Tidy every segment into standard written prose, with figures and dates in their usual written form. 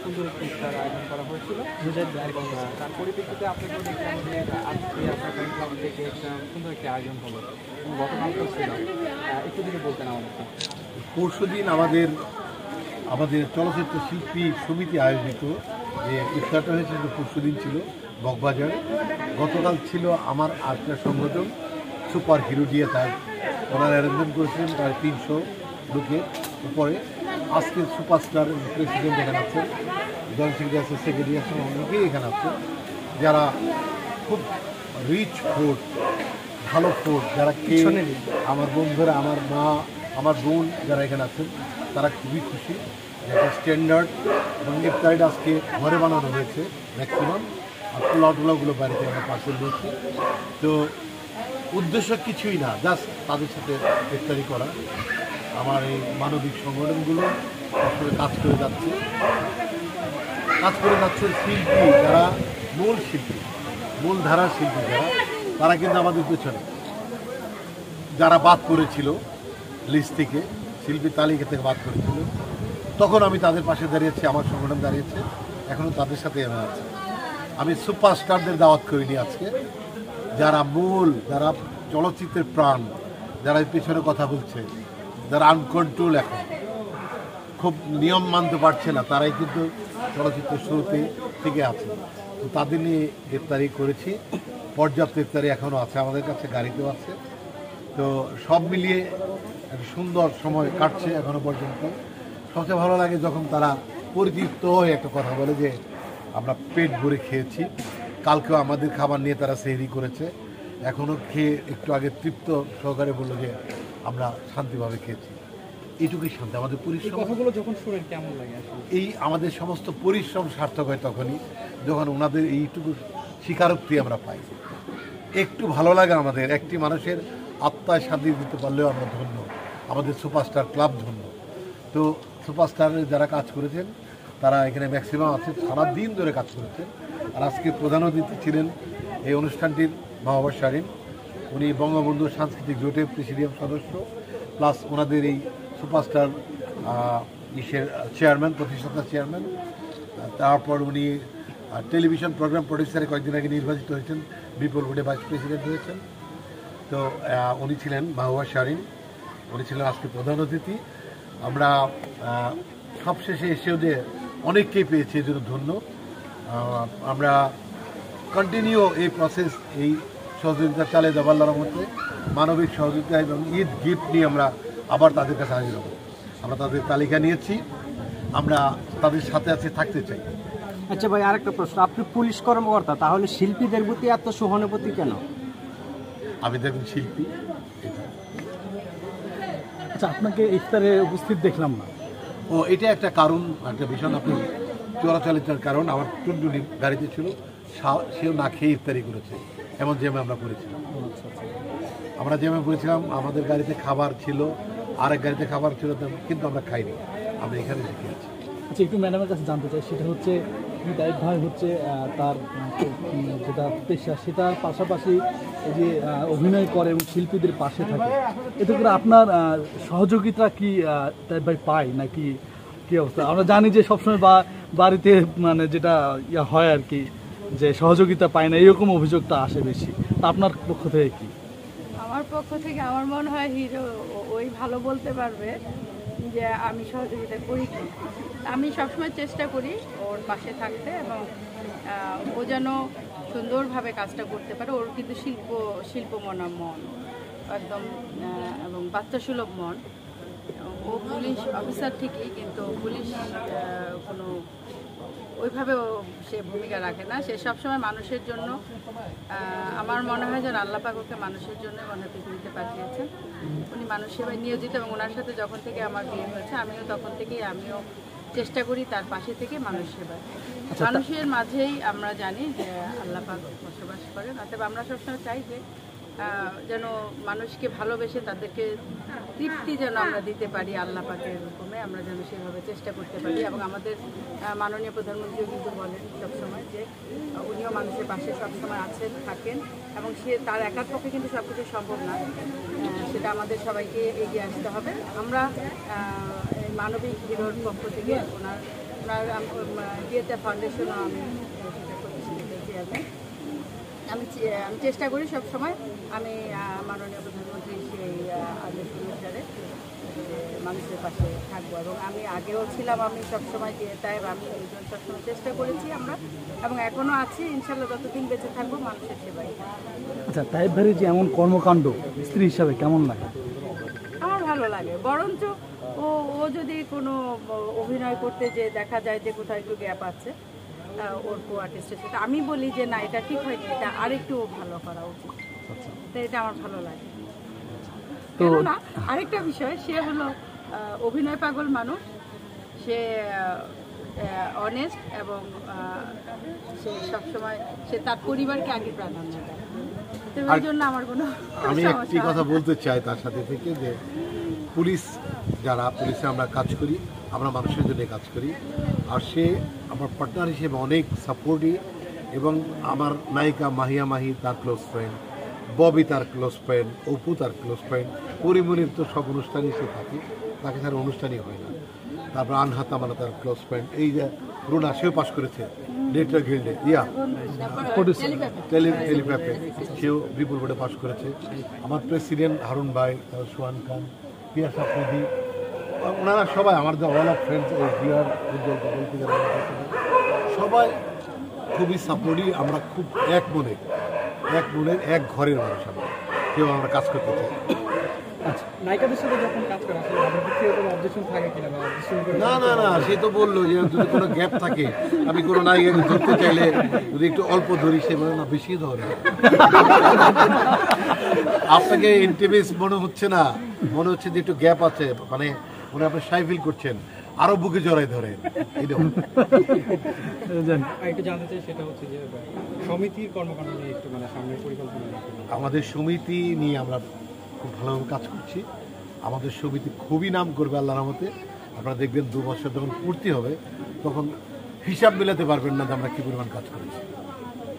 সুন্দর একটি ইফতার আয়োজন করা হয়েছিল এবং তার পরিপ্রেক্ষিতে আপনাকেও দেখলাম যে আজকে আপনার ফ্যান ক্লাব থেকে একটা সুন্দর একটি আয়োজন হলো এবং গতকালকেও ছিল, একটু যদি বলতেন আমাদেরকে। পরশুদিন আমাদের চলচ্চিত্র শিল্পী সমিতি আয়োজিত যে ইফতারটা হয়েছে পরশুদিন ছিল বকবাজারে। গতকাল ছিল আমার আরেকটা সংগঠন সুপার হিরো দিয়ে ওনারা অ্যারেঞ্জমেন্ট করেছিলেন তার 300 লোকের উপরে। আজকে সুপারস্টার প্রেসিডেন্ট এখানে আছেন, জয়েন্ট সেক্রেটারি সেক্রেটারি আছেন, অনেকেই এখানে আছেন যারা খুব রিচ ফুড, ভালো ফুড যারা খেয়ে আমার বন্ধুরা, আমার মা, আমার বোন যারা এখানে আছেন তারা খুবই খুশি। একটা স্ট্যান্ডার্ড এবং ইফতারিটা আজকে ঘরে বানানো হয়েছে ম্যাক্সিমাম, আর পোলাওগুলো বাড়িতে আমরা পার্সেল দিয়েছি। তো উদ্দেশ্য কিছুই না, জাস্ট তাদের সাথে ইফতারি করা। আমার এই মানবিক সংগঠনগুলো আসলে কাজ করে যাচ্ছে শিল্পী যারা মূল শিল্পী, মূল ধারার শিল্পী তারা কিন্তু আমাদের পেছনে যারা বাদ করেছিল লিস্ট থেকে, শিল্পী তালিকা থেকে বাদ করেছিল, তখন আমি তাদের পাশে দাঁড়িয়েছি, আমার সংগঠন দাঁড়িয়েছে, এখনও তাদের সাথে আমি আছি। আমি সুপারস্টারদের দাওয়াত করিনি আজকে, যারা যারা চলচ্চিত্রের প্রাণ, যারা এই পেছনে কথা বলছে, যারা আনকন্ট্রোল এখন খুব নিয়ম মানতে পারছে না, তারাই কিন্তু চলচ্চিত্রের শুরুতে থেকে আছে। তো তাদের নিয়ে ইফতারি করেছি, পর্যাপ্ত ইফতারি এখনও আছে আমাদের কাছে, গাড়িতেও আছে। তো সব মিলিয়ে একটা সুন্দর সময় কাটছে এখনও পর্যন্ত। সবচেয়ে ভালো লাগে যখন তারা পরিতৃপ্ত হয়ে একটা কথা বলে যে আমরা পেট ভরে খেয়েছি। কালকেও আমাদের খাবার নিয়ে তারা সেহরি করেছে, এখনও খেয়ে একটু আগে তৃপ্ত সহকারে বললো যে আমরা শান্তিভাবে খেয়েছি। এইটুকুই শান্তি। আমাদের পরিশ্রম যখন শুনেন কেমন লাগে? এই আমাদের সমস্ত পরিশ্রম সার্থক হয় তখনই যখন ওনাদের এইটুকু স্বীকারোক্তি আমরা পাই। একটু ভালো লাগে আমাদের, একটি মানুষের আত্মায় শান্তি দিতে পারলেও আমরা ধন্য, আমাদের সুপারস্টার ক্লাব ধন্য। তো সুপারস্টারের যারা কাজ করেছেন তারা এখানে ম্যাক্সিমাম আছে, সারাদিন ধরে কাজ করেছেন। আর আজকে প্রধান অতিথি ছিলেন এই অনুষ্ঠানটির মাহবুব শারীন, উনি বঙ্গবন্ধু সাংস্কৃতিক জোটের প্রেসিডিয়াম সদস্য, প্লাস ওনাদের এই সুপারস্টার চেয়ারম্যান, প্রতিষ্ঠাতা চেয়ারম্যান। তারপর উনি টেলিভিশন প্রোগ্রাম প্রডিউসারে কয়েকদিন আগে নির্বাচিত হয়েছেন, বিপুল ভোটে ভাইস প্রেসিডেন্ট হয়েছেন। তো উনি ছিলেন মাহবুব শারীন, উনি ছিলেন আজকে প্রধান অতিথি। আমরা সবশেষে এসেও যে অনেককেই পেয়েছি, এই জন্য ধন্য। আমরা কন্টিনিউ এই প্রসেস, এই সহযোগিতা চালিয়ে যাবার মধ্যে মানবিক সহযোগিতা এবং ঈদ গিফট নিয়ে আমরা আবার তাদের কাছে হাজির হব। আমরা তাদের তালিকা নিয়েছি, আমরা তাদের সাথে থাকতে চাই। আচ্ছা ভাই, আরেকটা প্রশ্ন, আপনি পুলিশ কর্মকর্তা, তাহলে শিল্পীদের প্রতি এত সহানুভূতি কেন? আমি দেখুন শিল্পী। আচ্ছা, আপনাকে ইফতারে উপস্থিত দেখলাম না। এটা একটা কারণ, একটা ভীষণ আপনি চোরাচালিতার কারণ। আমার টুনটুনি গাড়িতে ছিল, সেও না খেয়ে ইফতারি করেছে, এমন জ্যামে আমরা করেছিলাম। আমরা জ্যামে করেছিলাম, আমাদের গাড়িতে খাবার ছিল, আরেক গাড়িতে খাবার ছিল, কিন্তু আমরা খাইনি, আমরা এখানে শিখে আছি। আচ্ছা, একটু ম্যাডামের কাছে জানতে চাই, সেটা হচ্ছে দায়িত্ব ভাই হচ্ছে তার যেটা পেশা, সেটার পাশাপাশি এই যে অভিনয় করে এবং শিল্পীদের পাশে থাকে, এতে করে আপনার সহযোগিতা কি ভাই পায় নাকি কী অবস্থা? আমরা জানি যে সবসময় বাড়িতে মানে যেটা হয় আর কি, যে সহযোগিতা পায় না, এরকম অভিযোগটা আসে বেশি। তা আপনার পক্ষ থেকে কি? আমার পক্ষ থেকে আমার মনে হয় হিরো ওই ভালো বলতে পারবে যে আমি সহযোগিতা করি কি। আমি সবসময় চেষ্টা করি ওর পাশে থাকতে এবং ও যেন সুন্দরভাবে কাজটা করতে পারে। ওর কিন্তু শিল্পমনা মন একদম, এবং বাচ্চাসুলভ মন। ও পুলিশ অফিসার ঠিকই, কিন্তু পুলিশ কোনো ওইভাবে সে ভূমিকা রাখে না। সে সবসময় মানুষের জন্য, আমার মনে হয় যেন আল্লাহ পাক ওকে মানুষের জন্য মনে পৃথিবীতে পাঠিয়েছেন। উনি মানুষ সেবায় নিয়োজিত এবং ওনার সাথে যখন থেকে আমার বিয়ে হয়েছে আমিও তখন থেকেই চেষ্টা করি তার পাশে থেকে মানুষ সেবায়। মানুষের মাঝেই আমরা জানি যে আল্লাহ পাক বসবাস করেন, অতএব আমরা সবসময় চাই যে যেন মানুষকে ভালোবেসে তাদেরকে তৃপ্তি যেন আমরা দিতে পারি আল্লাহ পাকের হুকুমে, আমরা যেন সেভাবে চেষ্টা করতে পারি। এবং আমাদের মাননীয় প্রধানমন্ত্রীও কিন্তু বলেন সবসময় যে উনিও মানুষের পাশে সবসময় আছেন, থাকেন, এবং সে তার একার পক্ষে কিন্তু সব কিছু সম্ভব না, সেটা আমাদের সবাইকে এগিয়ে আসতে হবে। আমরা মানবিক হিরোর পক্ষ থেকে ওনার আপনার ডিএতে ফাউন্ডেশনও আমি সেটা প্রতিষ্ঠাতা চেয়ারম্যান। আমি চেষ্টা করি সব সময় আমি মাননীয় প্রধানমন্ত্রী সেই আদেশ অনুসারে মানুষের পাশে থাকবো, এবং আমি আগেও ছিলাম, আমি সবসময় তাই আমি সবসময় চেষ্টা করেছি আমরা, এবং এখনও আছি, ইনশাল্লাহ যতদিন বেঁচে থাকবো মানুষের সেবাই। আচ্ছা, তাইব ভাইয়ের যে এমন কর্মকাণ্ড স্ত্রী হিসাবে কেমন লাগে? আমার ভালো লাগে, বরঞ্চ ও যদি কোনো অভিনয় করতে যে দেখা যায় যে কোথাও একটু গ্যাপ আছে ওর কো আর্টিস্টের সাথে, আমি বলি যে না এটা ঠিক হয়নি, এটা আরেকটু ভালো করা উচিত, তো এটা আমার ভালো লাগে। কেননা আরেকটা বিষয়, সে হলো অভিনয় পাগল মানুষ, সে অনেস্ট, এবং সে সবসময় সে তার পরিবারকে আগে প্রাধান্য দেয়, তো ওই জন্য আমার কোনো আমি একটি কথা বলতে চাই তার সাথে থেকে, যে পুলিশ যারা পুলিশে আমরা কাজ করি, আমরা মানুষের জন্য কাজ করি, আর সে আমার পার্টনার হিসেবে অনেক সাপোর্টিভ, এবং আমার নায়িকা মাহিয়া মাহি তার ক্লোজ ফ্রেন্ড, ববি তার ক্লোজ ফ্রেন্ড, অপু তার ক্লোজ ফ্রেন্ড, পরিমণির তো সব অনুষ্ঠানই সে থাকে, তাকে তার অনুষ্ঠানই হয় না। তারপর আনহাত আমার তার ক্লোজ ফ্রেন্ড, এই যে রুনা সেও পাশ করেছে ডিরেক্টর গিল্ডে, টেলিপ্যাপে সেও বিপুল বোর্ডে পাশ করেছে। আমার প্রেসিডেন্ট হারুন ভাই, সোহান খান, পিয়াস আফ্রিদি, ওনারা সবাই আমার যে all of friends, Bihar Ujjwal couple থেকে সবাই খুবই সাপোর্টিভ। আমরা খুব এক মনের এক ঘরের মানুষ, আমরা কেউ আমরা কাজ করতে চাই। নায়িকাদের সাথে যখন কাজ করা আসলে আমাদের দিক থেকে কোনো অবজেকশন থাকে কিনা, বা না না না, সে তো বললো যে যদি কোনো গ্যাপ থাকে, আমি কোনো নায়িকাকে ধরতে চাইলে যদি একটু অল্প ধরি, সে বলে না বেশি ধরে। আপনাকে ইন্টিমেস মনে হচ্ছে না, মনে হচ্ছে যে একটু গ্যাপ আছে, মানে মনে আপনি সাই ফিল করছেন, আরো বুকে জড়াই ধরেন। একটু জানতে চাই, সেটা হচ্ছে যে সমিতির কর্মকাণ্ড নিয়ে একটু, মানে সামনের পরিকল্পনা। আমাদের সমিতি নিয়ে আমরা খুব ভালোভাবে কাজ করছি। আমাদের সমিতি খুবই নাম করবে আল্লাহর রহমতে। আপনারা দেখবেন 2 বছর যখন পূর্তি হবে, তখন হিসাব মেলাতে পারবেন না যে আমরা কি পরিমাণ কাজ করেছি,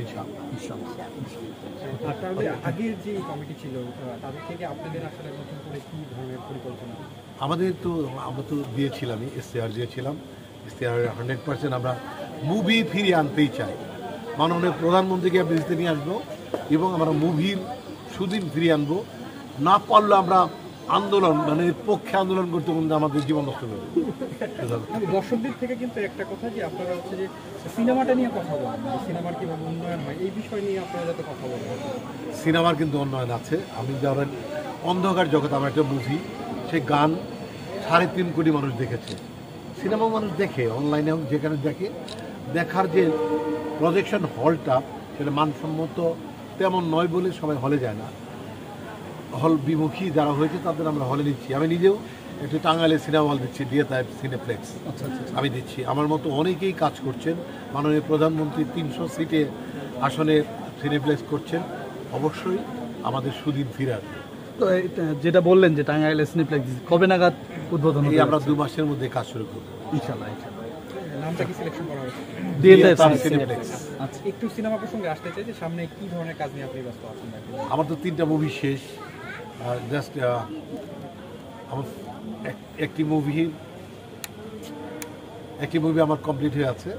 ইনশাআল্লাহ। আর তাহলে আগের যে কমিটি ছিল তাদের থেকে আপনাদের আসলে নতুন করে কি ধরনের পরিকল্পনা? আমরা তো দিয়েছিলামই, ইশতেহার দিয়েছিলাম। ইশতেহারের 100% আমরা মুভি ফিরিয়ে আনতেই চাই। মাননীয় প্রধানমন্ত্রীকে বিজিতে নিয়ে আসবো, এবং আমরা মুভির সুদিন ফিরিয়ে আনবো। না পারলে আমরা আন্দোলন, মানে পক্ষে আন্দোলন করতে করতে আমাদের জীবন নষ্ট করবে। দর্শকদের থেকে কিন্তু একটা কথা, যে আপনারা হচ্ছে যে সিনেমাটা নিয়ে কথা বলেন, সিনেমার কীভাবে উন্নয়ন হয় এই বিষয় নিয়ে আপনারা যাতে কথা বলেন। সিনেমার কিন্তু উন্নয়ন আছে। আমি ধরেন অন্ধকার জগৎ, আমার একটা মুভি, সে গান 3.5 কোটি মানুষ দেখেছে। সিনেমা মানুষ দেখে, অনলাইনে যেখানে দেখে, দেখার যে প্রজেকশন হলটা সেটা মানসম্মত তেমন নয় বলে সবাই হলে যায় না। হল বিমুখী যারা হয়েছে তাদের আমরা হলে দিচ্ছি। আমি নিজেও একটু টাঙ্গাইলে সিনেমা হল দিচ্ছি, দিয়ে তাই সিনেপ্লেক্স আমি দিচ্ছি। আমার মতো অনেকেই কাজ করছেন। মাননীয় প্রধানমন্ত্রী 300 সিটে আসনে সিনেপ্লেক্স করছেন। অবশ্যই আমাদের সুদিন ফিরার। তো যেটা বললেন যে টাঙ্গাইলে সিনেপ্লেক্স কবে নাগাদ উদ্বোধন হবে? আমরা 2 মাসের মধ্যে কাজ শুরু করব ইনশাআল্লাহ। নামটা কি সিলেকশন করা হয়েছে? সিনেপ্লেক্স। আচ্ছা, একটু সিনেমা প্রসঙ্গে আসতে চাই, যে সামনে কি ধরনের কাজ নিয়ে আপনি ব্যস্ত আছেন? আমার তো 3টা মুভি শেষ। জাস্ট আমার একটি মুভি আমার কমপ্লিট হয়ে আছে,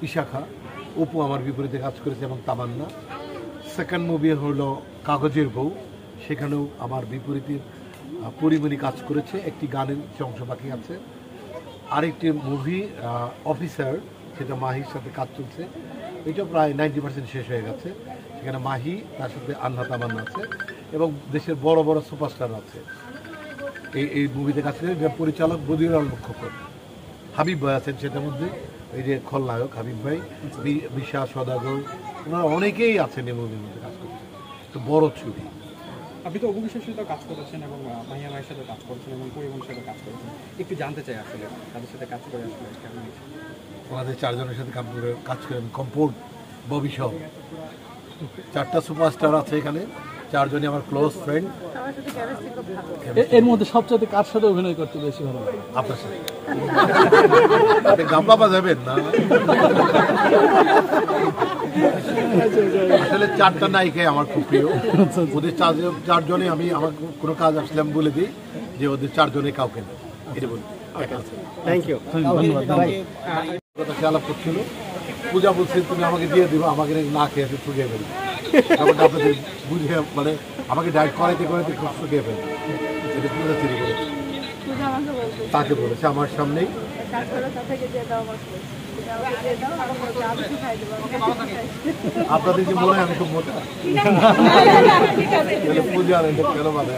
ইশাখা। অপু আমার বিপরীতে কাজ করেছে, এবং তামান্না। সেকেন্ড মুভি হলো কাগজের বউ, সেখানেও আমার বিপরীতে পরিমণি কাজ করেছে। একটি গানের অংশ বাকি আছে। আরেকটি মুভি অফিসার, সেটা মাহির সাথে কাজ চলছে। এটা প্রায় 90% শেষ হয়ে গেছে। সেখানে মাহি, তার সাথে আনহা তামান্না আছে, এবং দেশের বড় বড় সুপারস্টার আছে এই মুভিতে কাজ করে। পরিচালক বদিউল আলম খোকন, হাবিব ভাই আছেন সেটার মধ্যে, এই যে খলনায়ক হাবিব ভাই, বিশা সদাগর, ওনারা অনেকেই আছেন এই মুভির মধ্যে কাজ করছেন। তো বড় ছবি। আপনি তো অভিষেকের সাথে কাজ করেছেন, এবং মাহিয়া মায়ের সাথে কাজ করেছেন, এবং পরিমণির সাথে কাজ করেছেন। একটু জানতে চাই আসলে তাদের সাথে কাজ করে আসলে কেমন? ওনাদের 4 জনের সাথে কাজ করেন, কম্পোর্ট, ববি সহ 4টা সুপারস্টার আছে এখানে। 4 জনই আমার ক্লোজ ফ্রেন্ড। এর মধ্যে সবচেয়ে কার সাথে অভিনয় করতে বেশি ভালো লাগে? আপনার সাথে। আপনি গাম্বা বাজাবেন না? আসলে 4টা নায়িকাই আমার খুব প্রিয়। ওদের 4 জনে আমি আমার কোনো কাজ আসলে আমি বলে দিই যে ওদের 4 জনে কাউকে না, এটা বলি। থ্যাংক ইউ, ধন্যবাদ। কথা সে আলাপ করছিল, পূজা বলছে তুমি আমাকে দিয়ে দিবা, আমাকে নাকি না খেয়ে শুকিয়ে ফেলবে। ব্যাপারটা আপনাদের বুঝে মানে আমাকে ডায়েট করাইতে করাইতে খুব শুকিয়ে ফেলবে। এটা পূজা তৈরি করেছে, পূজা আমাকে বলছে তাকে বলেছে আমার সামনেই। কাজ করো তাকে দিয়ে দাও আমাকে আমাকে দিয়ে দাও আমার বলছে আমি কি খাই দেবো আপনাদের কি মনে হয় আমি খুব মোটা? ঠিক আছে তাহলে পূজা আর এটা কেন বাধা?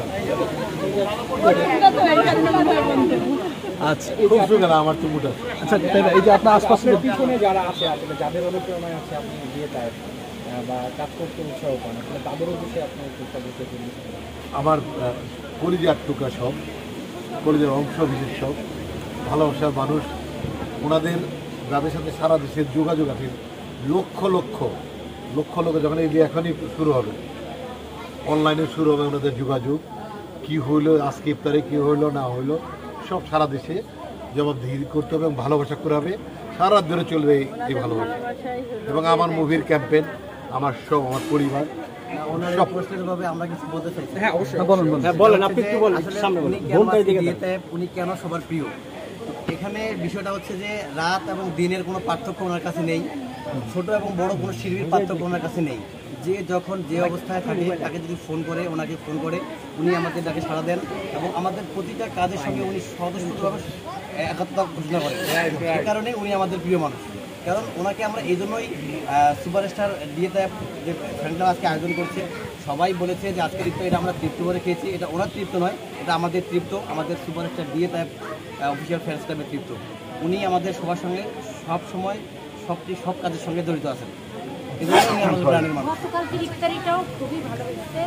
আচ্ছা খুব সুখে না, আমার তো মোটা। আচ্ছা তাই না? এই যে আপনার আশপাশে আপনার পিছনে যারা আছে আসলে যাদের অনুপ্রেরণায় আছে আপনি বিয়ে তাই বা কাজ করতে উৎসাহ পান, আসলে তাদের উদ্দেশ্যে আপনি একটু সদস্য করুন। আমার কলিজার টুকরা সব, কলিজার অংশ বিশেষ সব ভালোবাসার মানুষ, ওনাদের যাদের সাথে সারা দেশের যোগাযোগ আছে লক্ষ লক্ষ লক্ষ লক্ষ, যখন এই যে এখনই শুরু হবে, অনলাইনে শুরু হবে ওনাদের যোগাযোগ, কি হইলো আজকে ইফতারে, কি হইলো না হইলো, সব সারা দেশে জবাবদিহি করতে হবে এবং ভালোবাসা করা হবে, সারা ধরে চলবে এই ভালোবাসা। ভালোবাসাই হলো এবং আমার মুভির ক্যাম্পেন, আমার সব, আমার পরিবার সব। আমরা কিছু বলতে চাইছি। হ্যাঁ অবশ্যই। বলেন, আপনি একটু বলেন, সামনে বলেন, বোনটাই দিকে দেন। বিয়েতে উনি কেন সবার প্রিয়? এখানে বিষয়টা হচ্ছে যে রাত এবং দিনের কোনো পার্থক্য ওনার কাছে নেই, ছোট এবং বড় কোনো শিল্পীর পার্থক্য ওনার কাছে নেই। যে যখন যে অবস্থায় থাকে তাকে যদি ফোন করে, ওনাকে ফোন করে, উনি আমাদের ডাকে সাড়া দেন এবং আমাদের প্রতিটা কাজের সঙ্গে উনি সদস্যভাবে একাত্মতা ঘোষণা করেন। এই কারণে উনি আমাদের প্রিয় মানুষ। কারণ ওনাকে আমরা এই জন্যই সুপারস্টার বিয়েতে যে ফ্যান ক্লাব আজকে আয়োজন করছে, সবাই বলেছে যে আজকের ইফতার এটা আমরা তৃপ্ত করে খেয়েছি। এটা ওনার তৃপ্ত নয়, এটা আমাদের তৃপ্ত, আমাদের সুপারস্টার বিয়েতে অফিসিয়াল ফ্যান্স ক্লাবের তৃপ্ত। উনি আমাদের সবার সঙ্গে সব সময় সব কাজের সঙ্গে জড়িত আছেন। এই জন্য উনি আমাদের প্রাণের মানুষ। গতকালকের ইফতারিটাও খুবই ভালো হয়েছে।